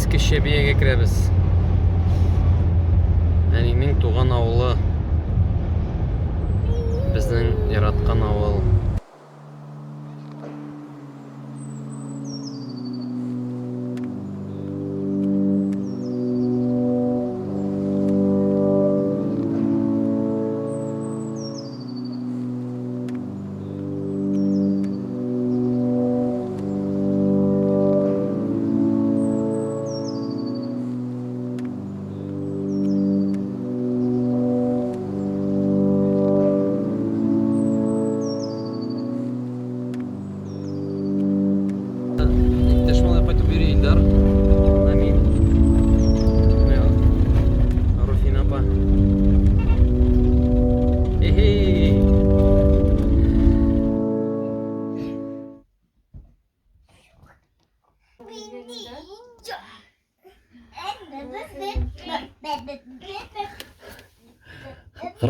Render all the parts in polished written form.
ескі Шебиеге кіреміз. Әнеңнің туған ауылы, біздің яратқан ауыл.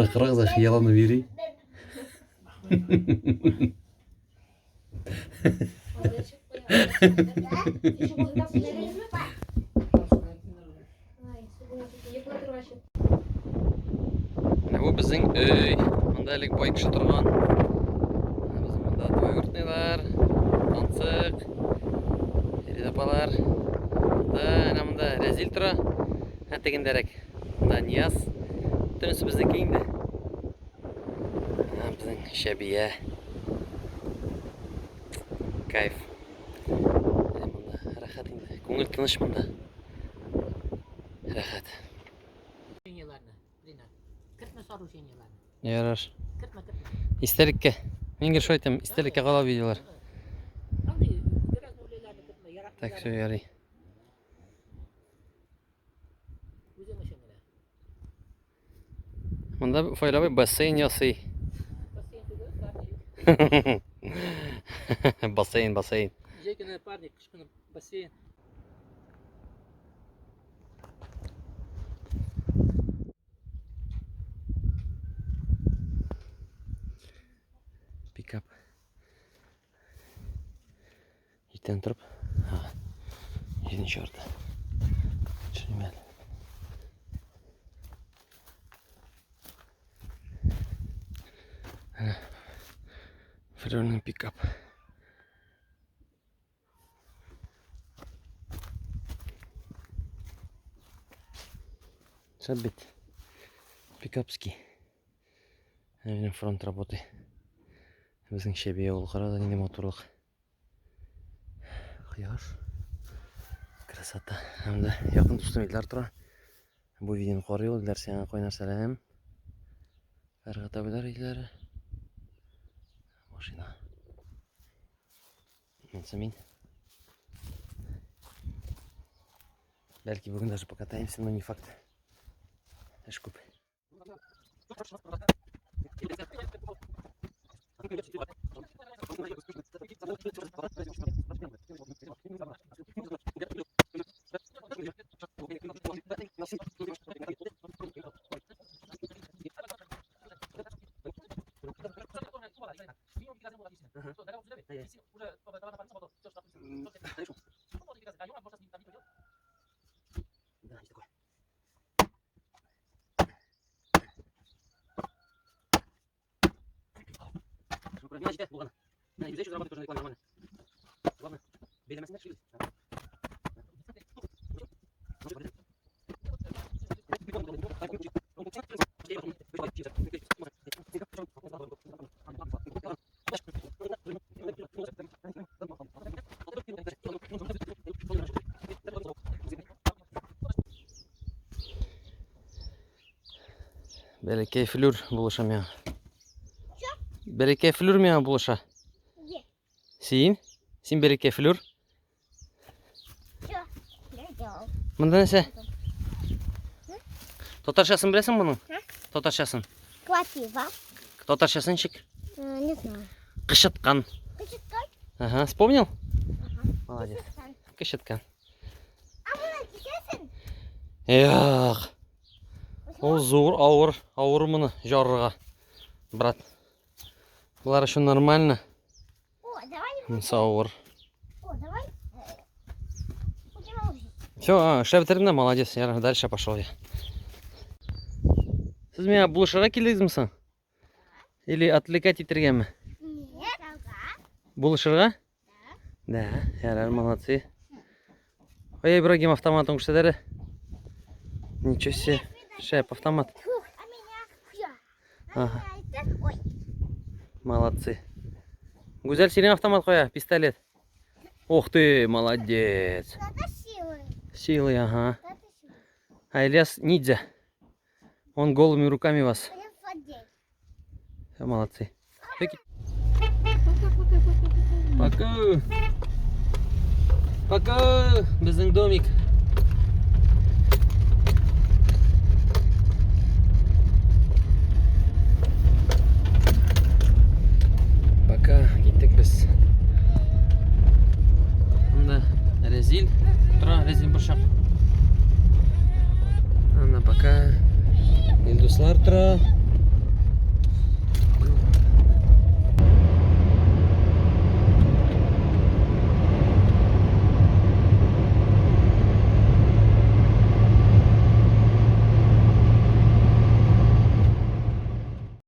Қырық за хияланы бери. Бұл біздің үй. Мында әлік бай кіші тұрған. Біздің мында той күртінелер, тансық, жередапалар. Мында рәзил тұра. Әтегендерек. Мында Нияз. Түнісі біздің кейінді. Біздің Шәбие. Кайф. Мында рахат енді. Көңіл тыныш мында. Рахат. Ярар. Истерикке. Мен керші айтам, истерикке қала видеолар. Так, все, ярый. Мында файлабай бассейн ясый. Бассейн. Жай күні парник, қыш күні бассейн. Пикап. Еттен тұрып. Жетінші орда. Шынымен. Фрённый пикап. Сабит. Пикапский. Наверное, фронт работы. Біздің Шебие ол қарады, не моторлық. Қияш. Красота. Әмді яқын тұстым елдер тұра. Бұл видеоны қоры елдер сен қойнар сәлем. Фәрғата білер елдері. Машина. Мен. Бәлки бүгін даже покатаемся, но не факт. Әш көп. Бәлекей флюр болыша мега. Бәлекей флюр мега болыша. Син бәлекей флюр. Мында нәсе? Татаршасын білесің бұның? Татаршасын. Кватива. Татаршасын шик? Не знаю. Қышыткан. Кычыткан? Ага, вспомнил? Ага. Молодец. Кышыткан. А мына кесесің? Яқ. Ол зор, ауыр мұны жарыға. Брат. Бұлар еще нормально. О, давай. Мұнысы ауыр. О, давай. Будем алып. Все, шеф бітірдің, молодец. Я дальше пошел я. Сіз меня бұлышыға келдіңіз? Или отвлекать етергенмі? Нет. Бұлышырға? Да, ярар, молодцы. Ой, Ибрагим, автоматом күшті. Ничего себе. Шеф, автомат. Фух, а меня все. Ага, Ой. молодцы. Гузель, сенің автомат қоя, пистолет. Ух ты, молодец. Это силы. Силы, ага. Это силы. А Ильяс ниндзя. Он голыми руками вас. Я злодей. Все, молодцы. Пока. Пока. Біздің домик. Пока. Кеттік біз. Анда резил. Тұра, резин бұршақ. Анда пока. Елдуслар тұра.